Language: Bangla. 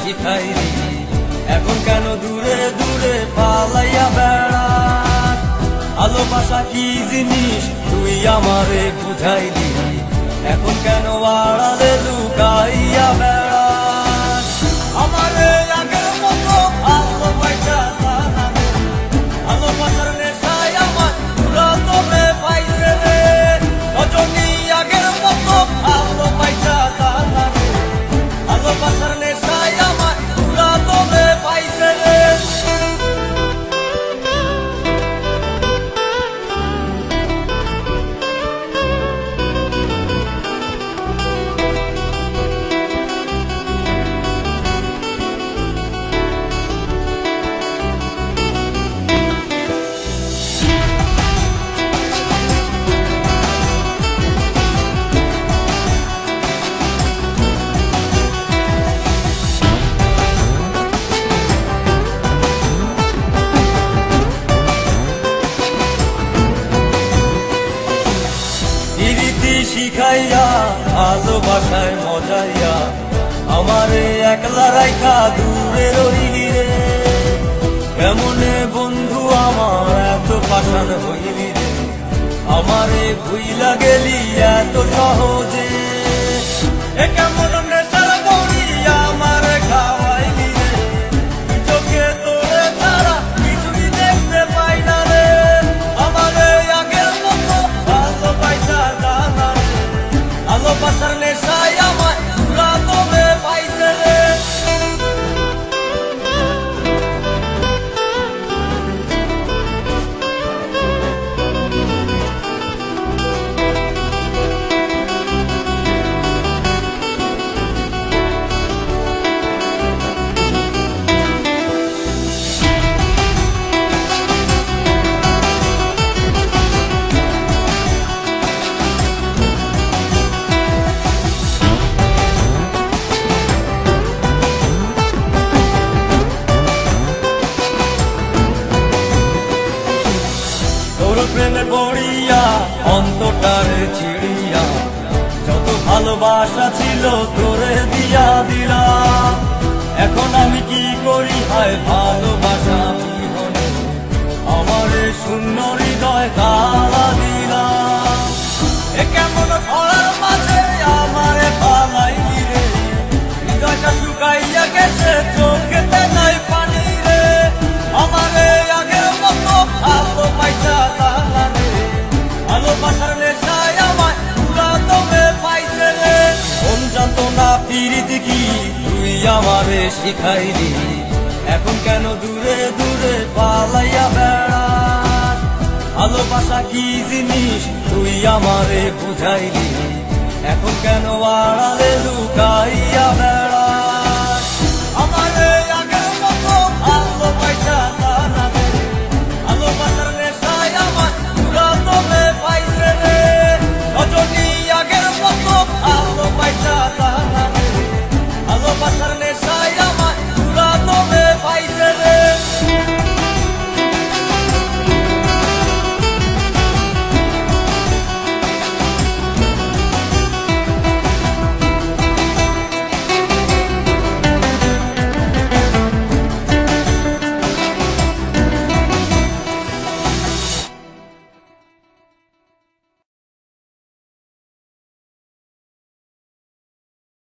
শিখাইলি, এখন কেন দূরে দূরে পালাইয়া বেড়াস? ভালোবাসা কি জিনিস তুই আমারে বুঝাইলি, এখন কেন আড়ালে লুকাইয়া বেড়াস? আমারে আগের মতো ভালোবাসা জানা রে, ভালোবাসার নেশায় আমার পুরা তোরে পাইছে রে। রজনী আগের মতো ভালোবাসা জানা রে, ভালোবাসার নেশায় আমার পুরা তোরে পাইছে রে। শিখাইয়া ভালোবাসায় মজাইয়া আমারে একলা রাইখা দূরে রইলি রে। কেমনে বন্ধু আমার এত পাষাণ হইলি রে, আমারে ভুইলা গেলি এত সহজে। এ কেমন নেশার বড়ি আমারে খাওয়াইলি রে, চোখে তোরে ছাড়া কিছুই দেখতে পাই না রে। আমারে আগের মতো ভালোবাসা জানা রে, ভালোবাসার নেশায় আমার পুরা তোরে পাইছে রে। প্রেমে পড়িয়া অন্তটারে ছিড়িয়া যত ভালোবাসা ছিল তোরে দিয়া দিলাম। এখন আমি কি করি হায় ভালোবাসা বিহনে, আমারে শূন্য হৃদয় তালা দিলাম। এ কেমন খরার মাঝে আমারে পালাইলি রে, হৃদয়টা শুকাইয়া গেছে চোখেতে নাই পানি রে। আমারে আগের মতো ভালোবাসা জানা রে, ভালোবাসার নেশায় আমায় পুরা তোরে পাইছে রে। মন জানতো না পিরিতি কি তুই আমারে শিখাইলি, এখন কেন দূরে দূরে পালাইয়া বেড়াস? ভালোবাসা কি জিনিস তুই আমারে বুঝাইলি, এখন কেন আড়ালে লুকাইয়া বেড়াস?